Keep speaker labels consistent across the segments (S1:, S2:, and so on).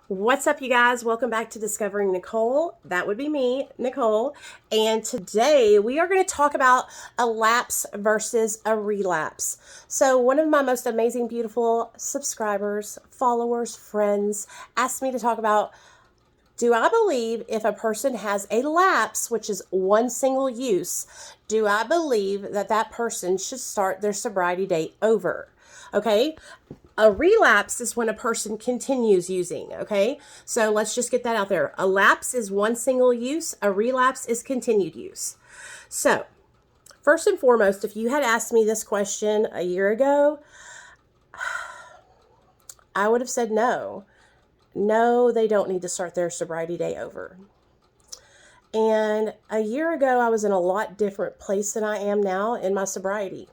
S1: What's up, you guys? Welcome back to Discovering Nicole. That would be me, Nicole. And today we are going to talk about a lapse versus a relapse. So, one of my most amazing, beautiful subscribers, followers, friends asked me to talk about, do I believe if a person has a lapse, which is one single use, do I believe that that person should start their sobriety date over? Okay. A relapse is when a person continues using, okay? So let's just get that out there. A lapse is one single use, a relapse is continued use. So, first and foremost, if you had asked me this question a year ago, I would have said no. No, they don't need to start their sobriety day over. And a year ago, I was in a lot different place than I am now in my sobriety.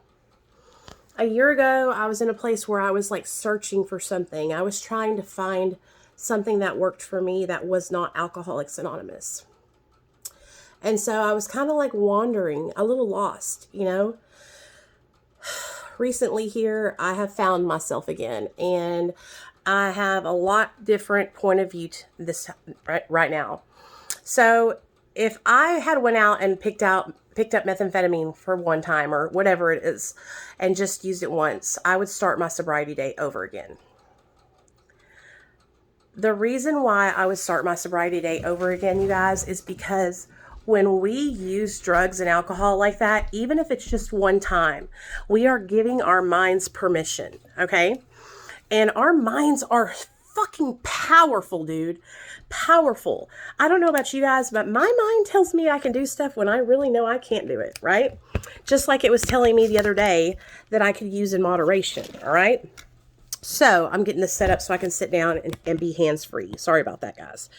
S1: A year ago, I was in a place where I was like searching for something. I was trying to find something that worked for me that was not Alcoholics Anonymous. And so I was kind of like wandering, a little lost, you know. Recently here, I have found myself again, and I have a lot different point of view to this right now. So if I had went out and picked up methamphetamine for one time or whatever it is and just used it once, I would start my sobriety day over again. The reason why I would start my sobriety day over again, you guys, is because when we use drugs and alcohol like that, even if it's just one time, we are giving our minds permission, okay? And our minds are fucking powerful, dude. Powerful. I don't know about you guys, but my mind tells me I can do stuff when I really know I can't do it, right? Just like it was telling me the other day that I could use in moderation, all right? So I'm getting this set up so I can sit down and be hands-free. Sorry about that, guys.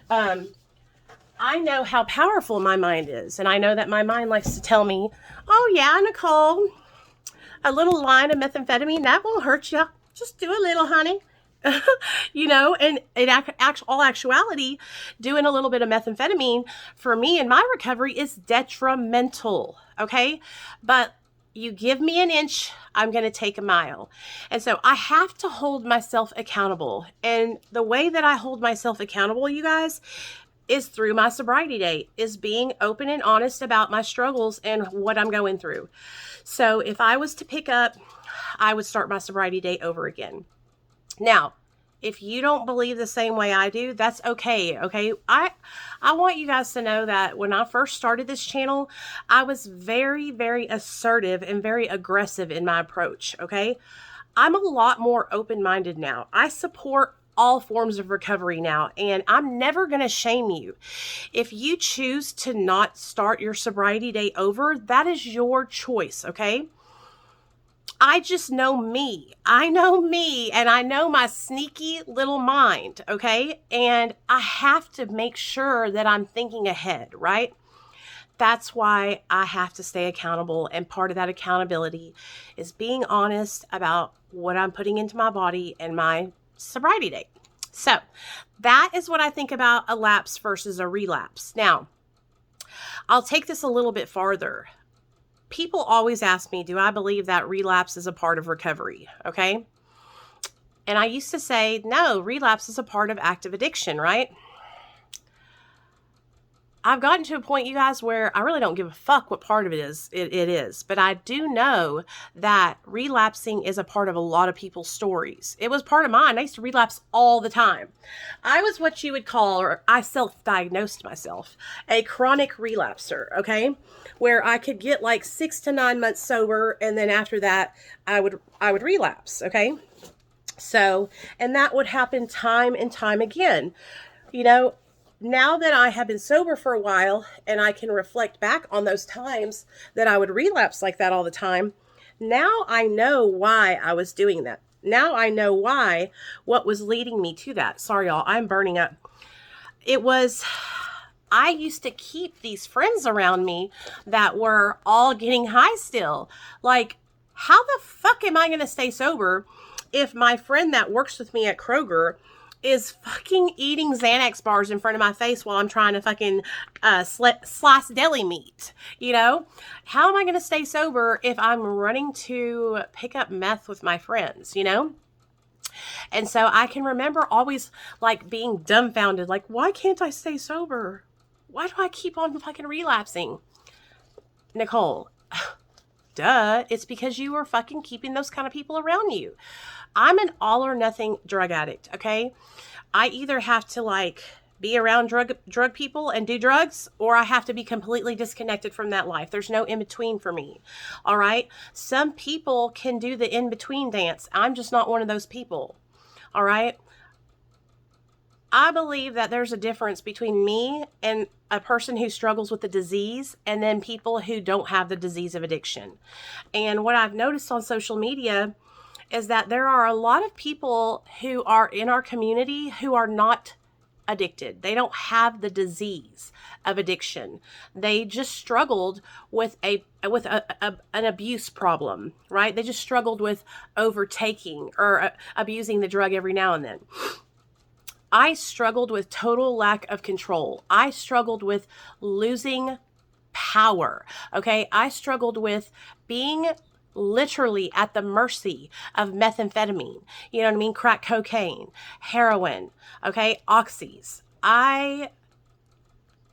S1: I know how powerful my mind is, and I know that my mind likes to tell me, oh yeah, Nicole, a little line of methamphetamine, that won't hurt you. Just do a little, honey. And in all actuality, doing a little bit of methamphetamine for me in my recovery is detrimental, okay? But you give me an inch, I'm going to take a mile. And so I have to hold myself accountable. And the way that I hold myself accountable, you guys, is through my sobriety date, is being open and honest about my struggles and what I'm going through. So if I was to pick up, I would start my sobriety date over again. Now, if you don't believe the same way I do, that's okay. Okay. I want you guys to know that when I first started this channel, I was very, very assertive and very aggressive in my approach. Okay. I'm a lot more open-minded now. I support all forms of recovery now, and I'm never going to shame you. If you choose to not start your sobriety day over, that is your choice. Okay. I just know me. I know me, and I know my sneaky little mind, okay? And I have to make sure that I'm thinking ahead, right? That's why I have to stay accountable, and part of that accountability is being honest about what I'm putting into my body and my sobriety date. So that is what I think about a lapse versus a relapse. Now, I'll take this a little bit farther. People always ask me, do I believe that relapse is a part of recovery? Okay. And I used to say, no, relapse is a part of active addiction, right? I've gotten to a point, you guys, where I really don't give a fuck what part of it is. But I do know that relapsing is a part of a lot of people's stories. It was part of mine. I used to relapse all the time. I was what you would call, or I self-diagnosed myself, a chronic relapser, okay? Where I could get like 6 to 9 months sober, and then after that, I would relapse, okay? So, and that would happen time and time again. Now that I have been sober for a while and I can reflect back on those times that I would relapse like that all the time, now I know why I was doing that. Now I know what was leading me to that. Sorry, y'all, I'm burning up. I used to keep these friends around me that were all getting high still. Like, how the fuck am I going to stay sober if my friend that works with me at Kroger is fucking eating Xanax bars in front of my face while I'm trying to fucking slice deli meat? How am I going to stay sober if I'm running to pick up meth with my friends? And so I can remember always like being dumbfounded, like, why can't I stay sober? Why do I keep on fucking relapsing? Nicole, duh, it's because you are fucking keeping those kind of people around you. I'm an all or nothing drug addict, okay? I either have to like be around drug people and do drugs, or I have to be completely disconnected from that life. There's no in between for me. All right? Some people can do the in between dance. I'm just not one of those people. All right? I believe that there's a difference between me and a person who struggles with the disease and then people who don't have the disease of addiction. And what I've noticed on social media is that there are a lot of people who are in our community who are not addicted. They don't have the disease of addiction. They just struggled with an abuse problem, right? They just struggled with overtaking or abusing the drug every now and then. I struggled with total lack of control. I struggled with losing power. Okay. I struggled with being literally at the mercy of methamphetamine, you know what I mean? Crack cocaine, heroin, okay, oxys.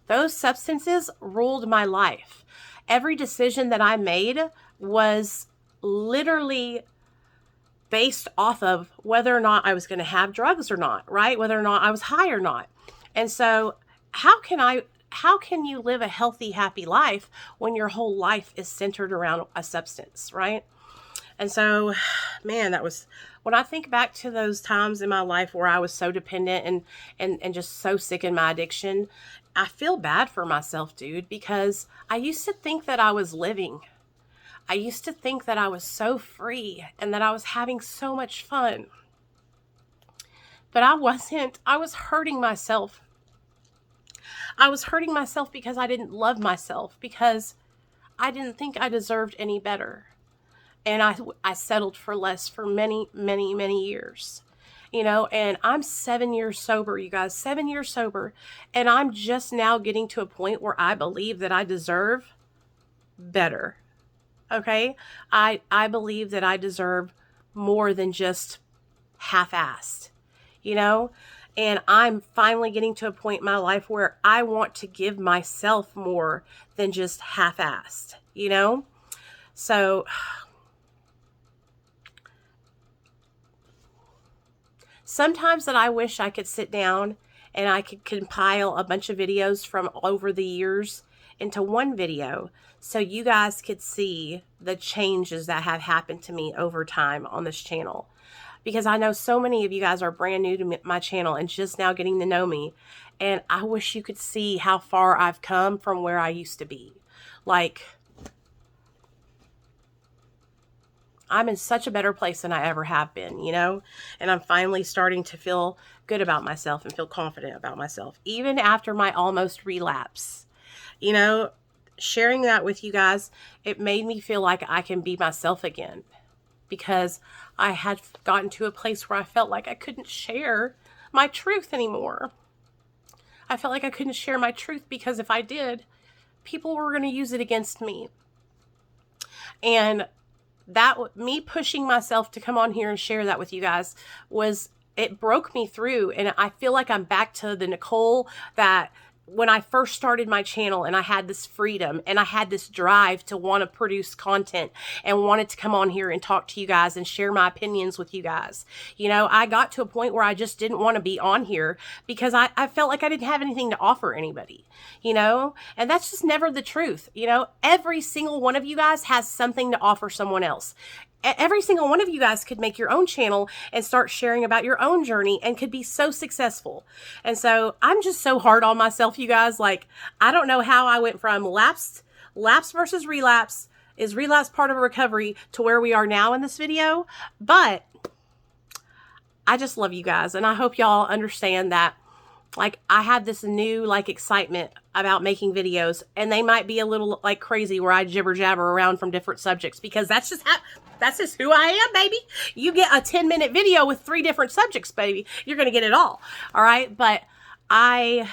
S1: Those substances ruled my life. Every decision that I made was literally based off of whether or not I was going to have drugs or not, right? Whether or not I was high or not. And so how can you live a healthy, happy life when your whole life is centered around a substance, right? And so, man, when I think back to those times in my life where I was so dependent and just so sick in my addiction, I feel bad for myself, dude, because I used to think that I was living. I used to think that I was so free and that I was having so much fun. But I wasn't. I was hurting myself. I was hurting myself because I didn't love myself, because I didn't think I deserved any better. And I settled for less for many, many, many years. You know, and I'm 7 years sober, you guys, 7 years sober. And I'm just now getting to a point where I believe that I deserve better. Okay? I believe that I deserve more than just half-assed, you know? And I'm finally getting to a point in my life where I want to give myself more than just half-assed, you know? So sometimes that I wish I could sit down and I could compile a bunch of videos from over the years into one video so you guys could see the changes that have happened to me over time on this channel. Because I know so many of you guys are brand new to my channel and just now getting to know me. And I wish you could see how far I've come from where I used to be. Like, I'm in such a better place than I ever have been, you know? And I'm finally starting to feel good about myself and feel confident about myself, even after my almost relapse. You know, sharing that with you guys, it made me feel like I can be myself again, because I had gotten to a place where I felt like I couldn't share my truth anymore. I felt like I couldn't share my truth because if I did, people were going to use it against me. And that, me pushing myself to come on here and share that with you guys, it broke me through. And I feel like I'm back to the Nicole that when I first started my channel, and I had this freedom and I had this drive to want to produce content and wanted to come on here and talk to you guys and share my opinions with you guys. You know, I got to a point where I just didn't want to be on here because I felt like I didn't have anything to offer anybody, you know, and that's just never the truth. You know, every single one of you guys has something to offer someone else. Every single one of you guys could make your own channel and start sharing about your own journey and could be so successful. And so I'm just so hard on myself, you guys. Like, I don't know how I went from lapse versus relapse. Is relapse part of a recovery to where we are now in this video? But I just love you guys. And I hope y'all understand that, like, I had this new, like, excitement about making videos, and they might be a little, like, crazy where I jibber jabber around from different subjects, because that's just who I am, baby. You get a 10-minute video with 3 different subjects, baby. You're going to get it all. All right. But I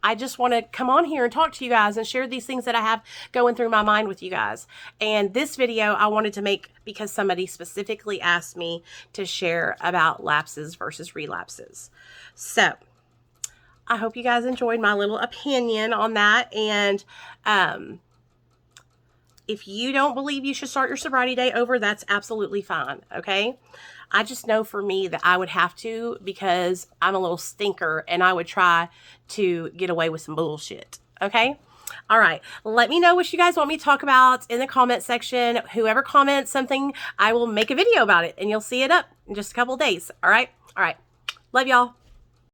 S1: I just want to come on here and talk to you guys and share these things that I have going through my mind with you guys. And this video I wanted to make because somebody specifically asked me to share about lapses versus relapses. So I hope you guys enjoyed my little opinion on that. And if you don't believe you should start your sobriety day over, that's absolutely fine, okay? I just know for me that I would have to, because I'm a little stinker and I would try to get away with some bullshit, okay? All right, let me know what you guys want me to talk about in the comment section. Whoever comments something, I will make a video about it and you'll see it up in just a couple days, all right? All right, love y'all.